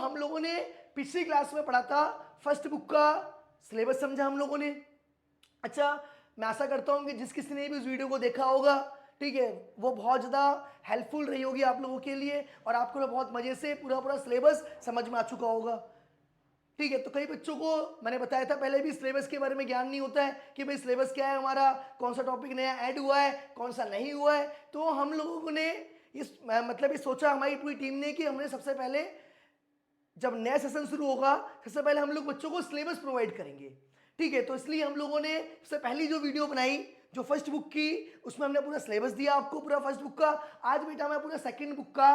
हम लोगों ने पिछली क्लास में पढ़ा था, फर्स्ट बुक का सिलेबस समझा हम लोगों ने। अच्छा, मैं आशा करता हूँ कि जिस किसी ने भी उस वीडियो को देखा होगा, ठीक है, वो बहुत ज़्यादा हेल्पफुल रही होगी आप लोगों के लिए, और आपको ना बहुत मज़े से पूरा पूरा सिलेबस समझ में आ चुका होगा। ठीक है, तो कई बच्चों को मैंने बताया था पहले भी, सिलेबस के बारे में ज्ञान नहीं होता है कि भाई सिलेबस क्या है हमारा, कौन सा टॉपिक नया ऐड हुआ है, कौन सा नहीं हुआ है। तो हम लोगों ने इस मतलब ये सोचा हमारी पूरी टीम ने कि हमने सबसे पहले जब नया सेशन शुरू होगा, सबसे पहले हम लोग बच्चों को सिलेबस प्रोवाइड करेंगे। ठीक है, तो इसलिए हम लोगों ने सबसे पहली जो वीडियो बनाई जो फर्स्ट बुक की, उसमें हमने पूरा सिलेबस दिया आपको, पूरा फर्स्ट बुक का। आज बेटा मैं पूरा सेकंड बुक का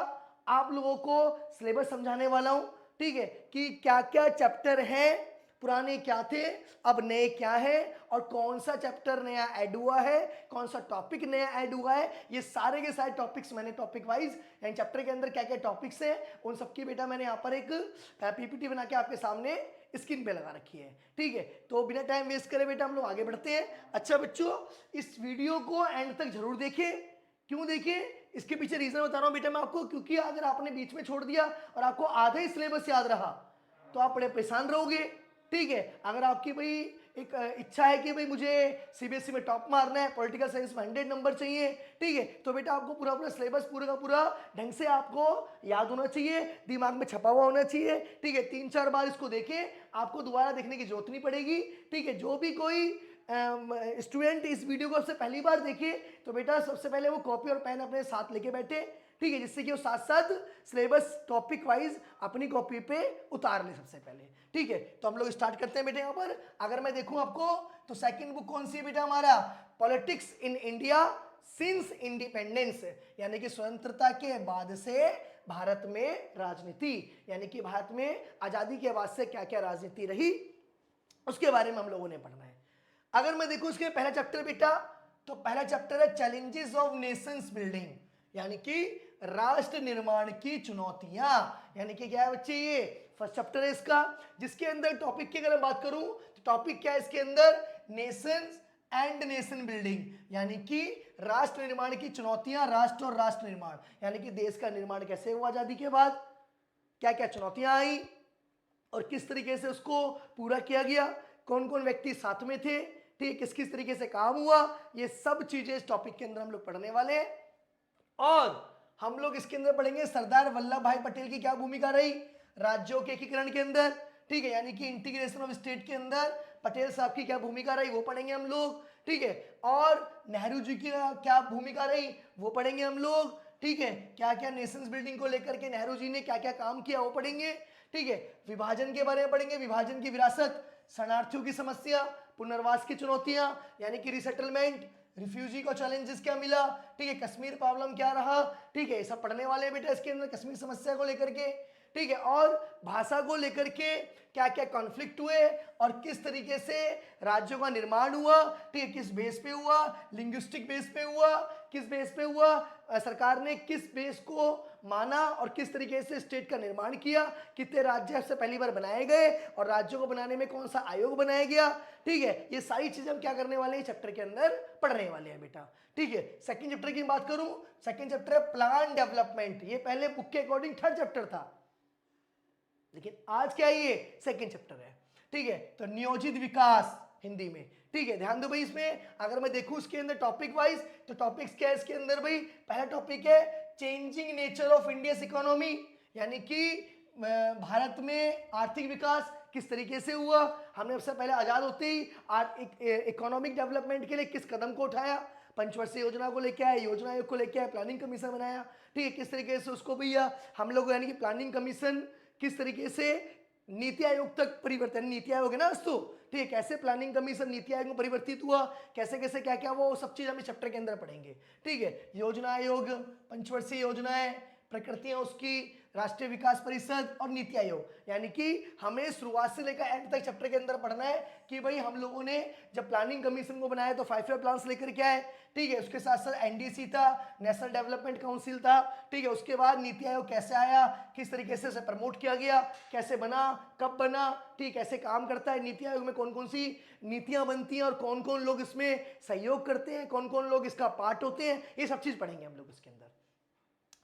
आप लोगों को सिलेबस समझाने वाला हूं। ठीक है, कि क्या क्या चैप्टर है, पुराने क्या थे, अब नए क्या है, और कौन सा चैप्टर नया ऐड हुआ है, कौन सा टॉपिक नया ऐड हुआ है। ये सारे के सारे टॉपिक्स मैंने टॉपिक वाइज यानी चैप्टर के अंदर क्या क्या टॉपिक्स हैं, उन सबकी बेटा मैंने यहाँ पर एक पीपीटी बना के आपके सामने स्क्रीन पे लगा रखी है। ठीक है, तो बिना टाइम वेस्ट करे बेटा हम लोग आगे बढ़ते हैं। अच्छा बच्चों, इस वीडियो को एंड तक जरूर देखें। क्यों देखें, इसके पीछे रीजन बता रहा हूं बेटा मैं आपको, क्योंकि अगर आपने बीच में छोड़ दिया और आपको आधा ही सिलेबस याद रहा तो आप बड़े परेशान रहोगे। ठीक है, अगर आपकी भाई एक इच्छा है कि भाई मुझे सीबीएसई में टॉप मारना है, पॉलिटिकल साइंस में 100 नंबर चाहिए, ठीक है, तो बेटा आपको पूरा पूरा सिलेबस पूरा का पूरा ढंग से आपको याद होना चाहिए, दिमाग में छपा हुआ होना चाहिए। ठीक है, 3-4 बार इसको देखें, आपको दोबारा देखने की जरूरत नहीं पड़ेगी। ठीक है, जो भी कोई स्टूडेंट इस वीडियो को सबसे पहली बार देखे तो बेटा सबसे पहले वो कॉपी और पेन अपने साथ लेके बैठे। ठीक है, जिससे कि वो साथ साथ सिलेबस टॉपिक वाइज अपनी कॉपी पे उतार ले सबसे पहले। ठीक है, तो हम लोग स्टार्ट करते हैं बेटे। यहाँ पर अगर मैं देखूं आपको तो सेकंड बुक कौन सी है बेटा हमारा, politics in India since independence, यानी कि स्वतंत्रता के बाद से भारत में राजनीति, यानी कि भारत में आजादी के बाद से क्या क्या राजनीति रही उसके बारे में हम लोगों ने पढ़ना है। अगर मैं देखूं इसके पहला चैप्टर बेटा, तो पहला चैप्टर है चैलेंजेस ऑफ नेशंस बिल्डिंग, यानी कि राष्ट्र निर्माण की चुनौतियां। यानी कि क्या है बच्चे, ये फर्स्ट चैप्टर है इसका, जिसके अंदर टॉपिक की अगर मैं बात करूं तो टॉपिक क्या है इसके अंदर, नेशंस एंड नेशन बिल्डिंग, यानी कि राष्ट्र निर्माण की चुनौतियां, राष्ट्र और राष्ट्र निर्माण, यानी कि देश का निर्माण कैसे हुआ आजादी के बाद, क्या क्या चुनौतियां आई और किस तरीके से उसको पूरा किया गया, कौन कौन व्यक्ति साथ में थे, ठीक, किस किस तरीके से काम हुआ, ये सब चीजें इस टॉपिक के अंदर हम लोग पढ़ने वाले हैं। और हम लोग इसके अंदर पढ़ेंगे सरदार वल्लभ भाई पटेल की क्या भूमिका रही राज्यों के एकीकरण के अंदर। ठीक है, यानी कि इंटीग्रेशन ऑफ स्टेट के अंदर पटेल साहब की क्या भूमिका रही वो पढ़ेंगे हम लोग। ठीक है, और नेहरू जी की क्या भूमिका रही वो पढ़ेंगे हम लोग। ठीक है, क्या क्या नेशंस बिल्डिंग को लेकर के नेहरू जी ने क्या क्या काम किया वो पढ़ेंगे। ठीक है, विभाजन के बारे में पढ़ेंगे, विभाजन की विरासत, शरणार्थियों की समस्या, पुनर्वास की चुनौतियां यानी कि रिसेटलमेंट, रिफ्यूजी को चैलेंजेस क्या मिला, ठीक है, कश्मीर प्रॉब्लम क्या रहा। ठीक है, ये सब पढ़ने वाले हैं बेटा इसके अंदर, कश्मीर समस्या को लेकर के। ठीक है, और भाषा को लेकर के क्या क्या कॉन्फ्लिक्ट हुए और किस तरीके से राज्यों का निर्माण हुआ, ठीक है, किस बेस पे हुआ, लिंग्विस्टिक बेस पे हुआ, किस बेस पे हुआ, सरकार ने किस बेस को माना और किस तरीके से स्टेट का निर्माण किया, कितने राज्य से पहली बार बनाए गए और राज्यों को बनाने में कौन सा आयोग बनाया गया। ठीक है, ये सारी चीजें हम क्या करने वाले हैं चैप्टर के अंदर पढ़ने वाले हैं बेटा। ठीक है, सेकंड चैप्टर की बात करूं, सेकंड चैप्टर है प्लान डेवलपमेंट, ये पहले बुक के अकॉर्डिंग थर्ड चैप्टर था, लेकिन आज क्या है ये सेकंड चैप्टर है। ठीक है, तो नियोजित विकास हिंदी में। ठीक है, ध्यान दो भाई, इसमें अगर मैं देखूं इसके अंदर टॉपिक वाइज तो टॉपिक्स क्या है इसके अंदर भाई, पहला टॉपिक है changing nature of Indians economy, यानी कि भारत में आर्थिक विकास किस तरीके से हुआ, हमने सबसे पहले आजाद होते ही इकोनॉमिक डेवलपमेंट के लिए किस कदम को उठाया, पंचवर्षीय योजना को लेके आए, योजना आयोग को लेके आए, प्लानिंग कमीशन बनाया। ठीक है, किस तरीके से उसको भैया हम लोग यानी कि प्लानिंग कमीशन किस तरीके से नीति आयोग तक परिवर्तन, नीति आयोग है ना अस्तु, ठीक है, कैसे प्लानिंग कमीशन नीति आयोग में परिवर्तित हुआ, कैसे कैसे क्या क्या वो सब चीज हम इस चैप्टर के अंदर पढ़ेंगे। ठीक है, योजना आयोग, पंचवर्षीय योजनाएं, प्रकृतियां उसकी, राष्ट्रीय विकास परिषद और नीति आयोग, यानी कि हमें शुरुआत से लेकर एंड तक चैप्टर के अंदर पढ़ना है कि भाई हम लोगों ने जब प्लानिंग कमीशन को बनाया तो 5 ईयर प्लान्स लेकर के आए। ठीक है, उसके साथ साथ एनडीसी था, नेशनल डेवलपमेंट काउंसिल था। ठीक है, उसके बाद नीति आयोग कैसे आया, किस तरीके से उसे प्रमोट किया गया, कैसे बना, कब बना, ठीक, कैसे काम करता है, नीति आयोग में कौन कौन सी नीतियां बनती हैं और कौन कौन लोग इसमें सहयोग करते हैं, कौन कौन लोग इसका पार्ट होते हैं, ये सब चीज पढ़ेंगे हम लोग इसके अंदर।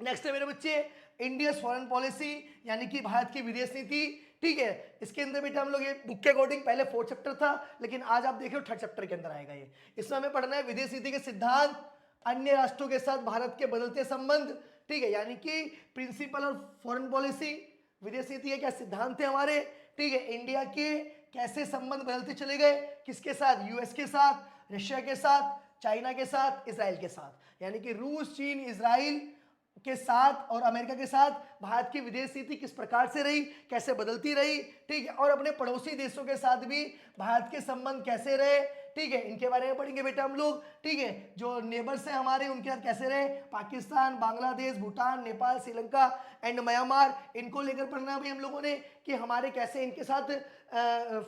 नेक्स्ट है मेरे बच्चे इंडिया फॉरेन पॉलिसी, यानी कि भारत की विदेश नीति। ठीक है, इसके अंदर बेटा हम लोग ये बुक के अकॉर्डिंग पहले 4th चैप्टर था, लेकिन आज आप देख रहे हो 3rd चैप्टर के अंदर आएगा ये। इसमें हमें पढ़ना है विदेश नीति के सिद्धांत, अन्य राष्ट्रों के साथ भारत के बदलते संबंध। ठीक है, यानी कि प्रिंसिपल और फॉरेन पॉलिसी, विदेश नीति के क्या सिद्धांत थे हमारे। ठीक है, इंडिया के कैसे संबंध बदलते चले गए, किसके साथ, यूएस के साथ, रशिया के साथ, चाइना के साथ, इसराइल के साथ, यानी कि रूस, चीन, इसराइल के साथ और अमेरिका के साथ भारत की विदेश नीति किस प्रकार से रही, कैसे बदलती रही। ठीक है, और अपने पड़ोसी देशों के साथ भी भारत के संबंध कैसे रहे। ठीक है, इनके बारे में पढ़ेंगे बेटा हम लोग। ठीक है, जो नेबर्स हैं हमारे उनके साथ कैसे रहे, पाकिस्तान, बांग्लादेश, भूटान, नेपाल, श्रीलंका एंड म्यांमार, इनको लेकर पढ़ना भी हम लोगों ने कि हमारे कैसे इनके साथ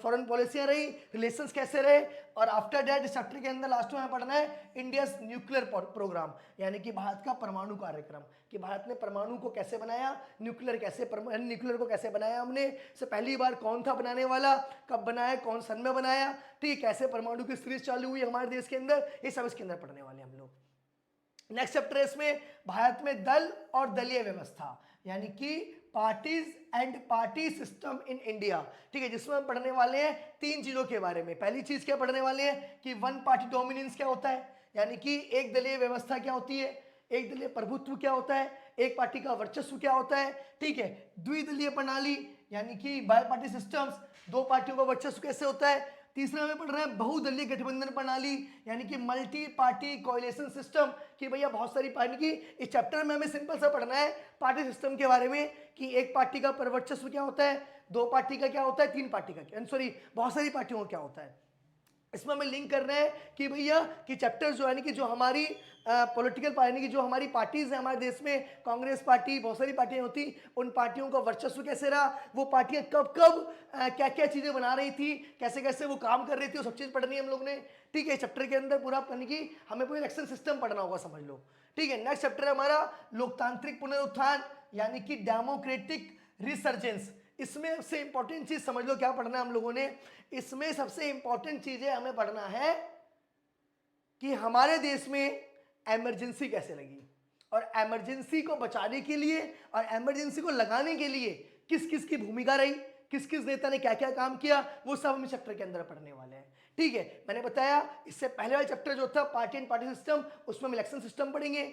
फॉरेन पॉलिसियां रही, रिलेशंस कैसे रहे। और आफ्टर दैट इस चैप्टर के अंदर लास्ट में पढ़ना है इंडिया न्यूक्लियर प्रोग्राम, यानी कि भारत का परमाणु कार्यक्रम, कि भारत ने परमाणु को कैसे बनाया, न्यूक्लियर को कैसे बनाया हमने, से पहली बार कौन था बनाने वाला, कब बनाया, कौन सन में बनाया। ठीक, कैसे परमाणु की सीरीज चालू हुई हमारे देश के अंदर, ये सब इसके अंदर पढ़ने वाले हम लोग। नेक्स्ट चैप्टर है इसमें भारत में दल और दलीय व्यवस्था, यानी कि parties and party system in India. ठीक है, जिसमें हम पढ़ने वाले हैं 3 चीजों के बारे में। पहली चीज क्या पढ़ने वाले हैं कि वन पार्टी डोमिनेंस क्या होता है, यानी कि एक दलीय व्यवस्था क्या होती है, एक दलीय प्रभुत्व क्या होता है, एक पार्टी का वर्चस्व क्या होता है। ठीक है, द्विदलीय प्रणाली यानी कि बाय पार्टी सिस्टम्स, 2 पार्टियों का वर्चस्व कैसे होता है। तीसरा में पढ़ रहे हैं बहुदलीय गठबंधन प्रणाली, यानी कि मल्टी पार्टी कोएलिशन सिस्टम, कि भैया बहुत सारी पार्टी की। इस चैप्टर में हमें सिंपल सा पढ़ना है पार्टी सिस्टम के बारे में कि एक पार्टी का वर्चस्व क्या होता है, 2 पार्टी का क्या होता है, 3 पार्टी का, सॉरी बहुत सारी पार्टियों का क्या होता है। इसमें हमें लिंक कर रहे हैं कि भैया कि चैप्टर जो है कि जो हमारी पॉलिटिकल पार्टी की जो हमारी पार्टीज है हमारे देश में, कांग्रेस पार्टी, बहुत सारी पार्टियां होती, उन पार्टियों का वर्चस्व कैसे रहा, वो पार्टियां कब कब क्या क्या चीजें बना रही थी, कैसे कैसे वो काम कर रही थी, वो सब चीज पढ़नी है हम लोग ने। ठीक है, चैप्टर के अंदर पूरा यानी कि हमें पूरा इलेक्शन सिस्टम पढ़ना होगा, समझ लो। ठीक है, नेक्स्ट चैप्टर है हमारा लोकतांत्रिक पुनरुत्थान, यानी कि डेमोक्रेटिक रिसर्जेंस। इसमें सबसे इंपॉर्टेंट चीज समझ लो क्या पढ़ना है हम लोगों ने। इसमें सबसे इंपॉर्टेंट चीजें हमें पढ़ना है कि हमारे देश में इमरजेंसी कैसे लगी, और इमरजेंसी को बचाने के लिए और इमरजेंसी को लगाने के लिए किस किस की भूमिका रही, किस किस नेता ने क्या क्या काम किया, वो सब हम इस चैप्टर के अंदर पढ़ने वाले हैं। ठीक है, मैंने बताया इससे पहले वाला चैप्टर जो था पार्टी एंड पार्टी सिस्टम, उसमें हम इलेक्शन सिस्टम पढ़ेंगे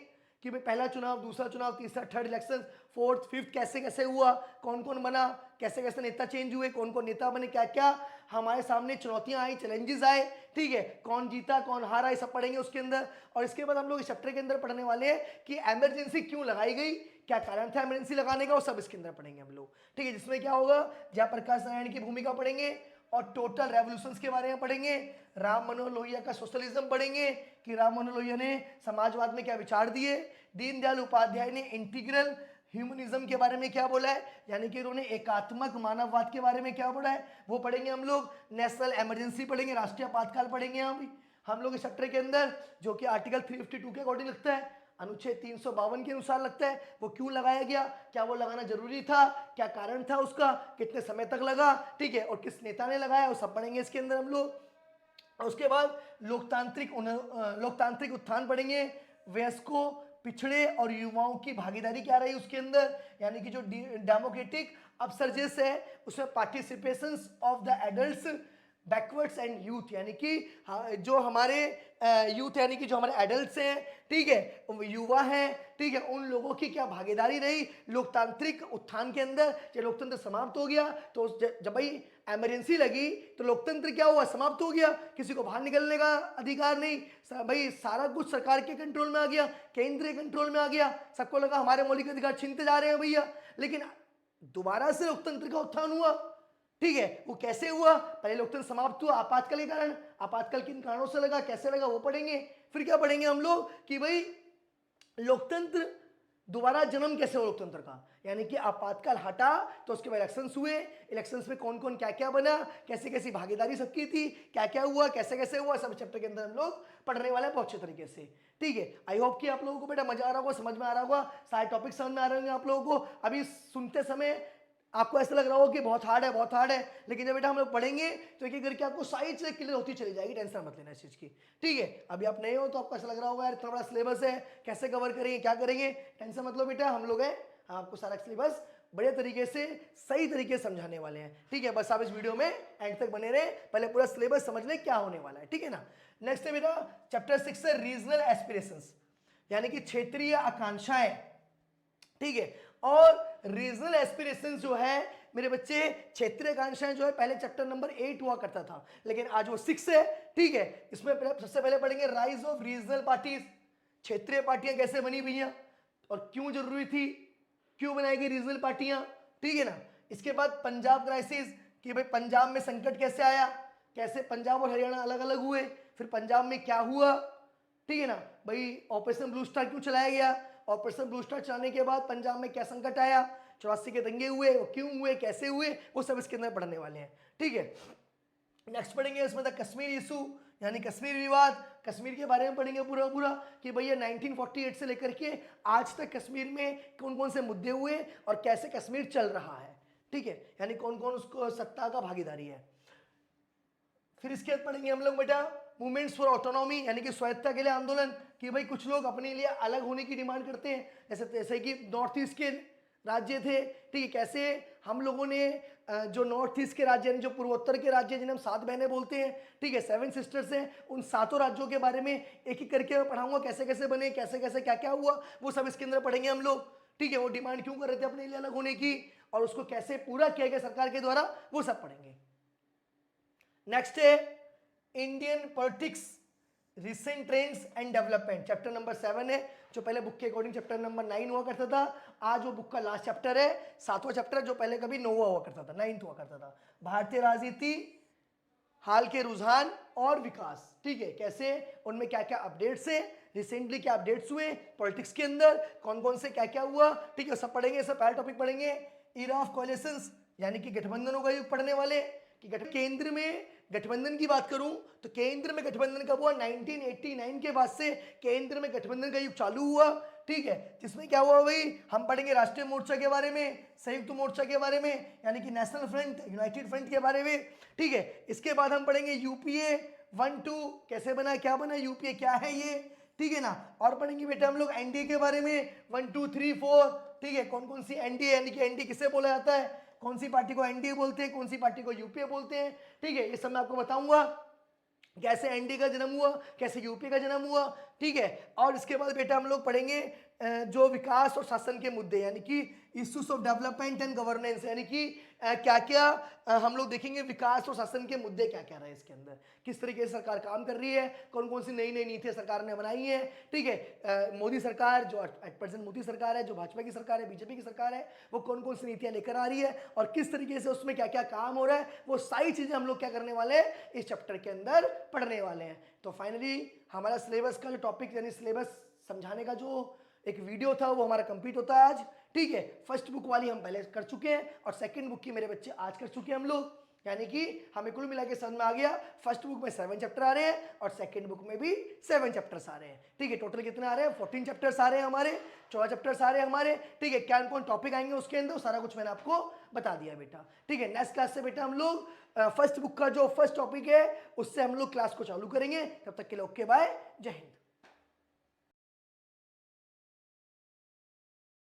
कि भाई पहला चुनाव, दूसरा चुनाव, तीसरा, 3rd इलेक्शन, 4th, 5th कैसे कैसे हुआ, कौन कौन बना, कैसे कैसे नेता चेंज हुए, कौन कौन नेता बने, क्या क्या हमारे सामने चुनौतियां आई, चैलेंजेस आए। ठीक है, कौन जीता कौन हारा, ये सब पढ़ेंगे उसके अंदर। और इसके बाद हम लोग इस चैप्टर के अंदर पढ़ने वाले हैं कि इमरजेंसी क्यों लगाई गई, क्या कारण था इमरजेंसी लगाने का, वो सब इसके अंदर पढ़ेंगे हम लोग। ठीक है, जिसमें क्या होगा, जयप्रकाश नारायण की भूमिका पढ़ेंगे और टोटल रेवोल्यूशंस के बारे में पढ़ेंगे, राम मनोहर लोहिया का सोशलिज्म पढ़ेंगे कि राम मनोहर लोहिया ने समाजवाद में क्या विचार दिए, दीनदयाल उपाध्याय ने इंटीग्रल ह्यूमनिज्म के बारे में क्या बोला है, यानी कि उन्होंने एकात्मक मानववाद के बारे में क्या बोला है, वो पढ़ेंगे हम लोग। नेशनल इमरजेंसी पढ़ेंगे, राष्ट्रीय आपातकाल पढ़ेंगे हम लोग इस चैप्टर के अंदर, जो कि आर्टिकल 352 के अकॉर्डिंग लगता है, अनुच्छेद 352 के अनुसार लगता है। वो क्यों लगाया गया, क्या वो लगाना जरूरी था, क्या कारण था उसका, कितने समय तक लगा। ठीक है, और किस नेता ने लगाया, वो सब पढ़ेंगे इसके अंदर हम लोग। और उसके बाद लोकतांत्रिक उत्थान पढ़ेंगे, वयस्कों, पिछड़े और युवाओं की भागीदारी क्या रही उसके अंदर, यानी कि जो डेमोक्रेटिक अपसर्जेस है उसमें participation of the adults, backwards and youth, यानी कि जो हमारे यूथ यानी कि जो हमारे एडल्ट्स हैं, ठीक है, युवा हैं, ठीक है, उन लोगों की क्या भागीदारी रही लोकतांत्रिक उत्थान के अंदर। जब लोकतंत्र समाप्त हो गया तो जब भाई इमरजेंसी लगी तो लोकतंत्र क्या हुआ, समाप्त हो गया, किसी को बाहर निकलने का अधिकार नहीं, भाई सारा कुछ सरकार के कंट्रोल में आ गया, केंद्रीय कंट्रोल में आ गया, सबको लगा हमारे मौलिक अधिकार छीनते जा रहे हैं भैया। लेकिन दोबारा से लोकतंत्र का उत्थान हुआ। ठीक है, वो कैसे हुआ, पहले लोकतंत्र समाप्त हुआ आपातकाल के कारण, आपातकाल किन कारणों से लगा, कैसे लगा, वो पढ़ेंगे। फिर क्या पढ़ेंगे हम लोग कि भाई लोकतंत्र दोबारा जन्म कैसे हुआ लोकतंत्र का, यानी कि आपातकाल हटा तो उसके बाद इलेक्शंस हुए, इलेक्शंस में कौन कौन क्या क्या बना, कैसे कैसी भागीदारी सबकी थी, क्या क्या हुआ, कैसे कैसे हुआ, सब चैप्टर के अंदर हम लोग पढ़ने वाले हैं बहुत अच्छे तरीके से। ठीक है, आई होप कि आप लोगों को बेटा मजा आ रहा होगा, समझ में आ रहा होगा, सारे टॉपिक समझ में आ रहे होंगे आप लोगों को। अभी सुनते समय आपको ऐसा लग रहा होगा कि बहुत हार्ड है बहुत हार्ड है, लेकिन जब बेटा हम लोग पढ़ेंगे तो एक एक करके आपको सारी चीजें क्लियर होती चली जाएगी, टेंशन मत लेना इस चीज की, ठीक है। अभी आप नए हो तो आपको ऐसा लग रहा होगा यार इतना बड़ा सिलेबस है, कैसे कवर करेंगे क्या करेंगे, टेंशन मत लो बेटा, हम लोग हैं, हम आपको सारा सिलेबस बढ़िया तरीके से सही तरीके से समझाने वाले हैं, ठीक है। बस आप इस वीडियो में एंड तक बने रहे, पहले पूरा सिलेबस समझ लें क्या होने वाला है, ठीक है ना। नेक्स्ट है मेरा चैप्टर 6 है रीजनल एस्पिरेशंस, यानी कि क्षेत्रीय आकांक्षाएं, ठीक है। और रीजनल एस्पिरेशंस जो है मेरे बच्चे, क्षेत्रीय आकांक्षाएं जो है पहले चैप्टर नंबर 8 हुआ करता था, लेकिन आज वो 6 है, ठीक है। इसमें सबसे पहले पढ़ेंगे राइज ऑफ रीजनल पार्टीज, क्षेत्रीय पार्टियां कैसे बनी भैया और क्यों जरूरी थी, क्यों बनाई गई रीजनल पार्टियां, ठीक है ना। इसके बाद पंजाब क्राइसिस, कि भाई पंजाब में संकट कैसे आया, कैसे पंजाब और हरियाणा अलग अलग हुए, फिर पंजाब में क्या हुआ, ठीक है ना। भाई ऑपरेशन ब्लू स्टार क्यों चलाया गया, ऑपरेशन ब्लू स्टार चलाने के बाद पंजाब में क्या संकट आया, 84 के दंगे हुए, वो क्यों हुए, कैसे हुए, वो सब इसके अंदर पढ़ने वाले हैं, ठीक है। नेक्स्ट पढ़ेंगे इसमें द कश्मीर इशू, यानी कश्मीर विवाद, कश्मीर के बारे में पढ़ेंगे पूरा पूरा कि भैया 1948 से लेकर के आज तक कश्मीर में कौन कौन से मुद्दे हुए और कैसे कश्मीर चल रहा है, ठीक है, यानी कौन कौन उसको सत्ता का भागीदारी है। फिर इसके बाद पढ़ेंगे हम लोग बेटा मूवमेंट्स फॉर ऑटोनॉमी, यानी कि स्वायत्तता के लिए आंदोलन, कि भाई कुछ लोग अपने लिए अलग होने की डिमांड करते हैं, जैसे कि नॉर्थ ईस्ट के राज्य थे, ठीक है, कैसे हम लोगों ने जो नॉर्थ ईस्ट के राज्य जो पूर्वोत्तर के राज्य जिन्हें हम 7 बहनें बोलते हैं, ठीक है, 7 सिस्टर्स हैं, उन 7 राज्यों के बारे में एक एक करके मैं पढ़ाऊंगा, कैसे कैसे बने, कैसे कैसे क्या क्या हुआ, वो सब इसके अंदर पढ़ेंगे हम लोग, ठीक है। वो डिमांड क्यों कर रहे थे अपने लिए अलग होने की और उसको कैसे पूरा किया गया सरकार के द्वारा, वो सब पढ़ेंगे। नेक्स्ट है Indian politics recent trends and development, chapter number 7 है, जो पहले बुक के अकॉर्डिंग चैप्टर नंबर 9 हुआ करता था, आज वो बुक का लास्ट चैप्टर है, 7वां चैप्टर, जो पहले कभी 9वां हुआ करता था, 9th हुआ करता था। भारतीय राजनीति, हाल के रुझान और विकास, ठीक है, कैसे उनमें क्या क्या अपडेट्स है, रिसेंटली क्या अपडेट्स हुए पॉलिटिक्स के अंदर, कौन कौन से क्या क्या हुआ, ठीक है, सब पढ़ेंगे, सब पहला टॉपिक पढ़ेंगे। इरा ऑफ कोलिशंस, यानी कि गठबंधनों का युग पढ़ने वाले, कि केंद्र में गठबंधन की बात करूं तो केंद्र में गठबंधन कब हुआ, 1989 के बाद से केंद्र में गठबंधन का युग चालू हुआ, ठीक है, जिसमें क्या हुआ भाई, हम पढ़ेंगे राष्ट्रीय मोर्चा के बारे में, संयुक्त मोर्चा के बारे में, यानी कि नेशनल फ्रंट, यूनाइटेड फ्रंट के बारे में, ठीक है। इसके बाद हम पढ़ेंगे यूपीए 1-2 कैसे बना, क्या बना, यूपीए क्या है ये, ठीक है ना। और पढ़ेंगे बेटा हम लोग एनडीए के बारे में 1 2 3 4, ठीक है, कौन कौन सी एनडीए, यानी कि एनडीए किसे बोला जाता है, कौन सी पार्टी को एनडीए बोलते हैं, कौन सी पार्टी को यूपीए बोलते हैं, ठीक है, ये सब मैं आपको बताऊंगा, कैसे एनडीए का जन्म हुआ, कैसे यूपीए का जन्म हुआ, ठीक है। और इसके बाद बेटा हम लोग पढ़ेंगे जो विकास और शासन के मुद्दे, यानी कि issues of development and governance, यानी कि क्या क्या हम लोग देखेंगे विकास और शासन के मुद्दे क्या क्या रहे इसके अंदर, किस तरीके से सरकार काम कर रही है, कौन कौन सी नई नई नीतियां सरकार ने बनाई है, ठीक है। मोदी सरकार जो एट प्रेजेंट मोदी सरकार है, जो भाजपा की सरकार है, बीजेपी की सरकार है, वो कौन कौन सी नीतियां लेकर आ रही है और किस तरीके से उसमें क्या क्या काम हो रहा है, वो सारी चीजें हम लोग क्या करने वाले हैं इस चैप्टर के अंदर पढ़ने वाले हैं। तो फाइनली हमारा सिलेबस का जो टॉपिक, यानी सिलेबस समझाने का जो एक वीडियो था वो हमारा कंप्लीट होता है आज, ठीक है। फर्स्ट बुक वाली हम पहले कर चुके हैं और सेकंड बुक की मेरे बच्चे आज कर चुके हैं हम लोग, यानी कि हमें कुल मिला के समझ में आ गया, फर्स्ट बुक में 7 चैप्टर आ रहे हैं और सेकंड बुक में भी 7 चैप्टर्स आ रहे हैं, ठीक है। टोटल कितने आ रहे हैं, 14 चैप्टर्स आ रहे हैं हमारे, 14 चैप्टर्स आ रहे हैं हमारे, ठीक है। क्या कौन टॉपिक आएंगे उसके अंदर सारा कुछ मैंने आपको बता दिया बेटा, ठीक है। नेक्स्ट क्लास से बेटा हम लोग फर्स्ट बुक का जो फर्स्ट टॉपिक है उससे हम लोग क्लास को चालू करेंगे, तब तक के लिए ओके बाय, जय हिंद।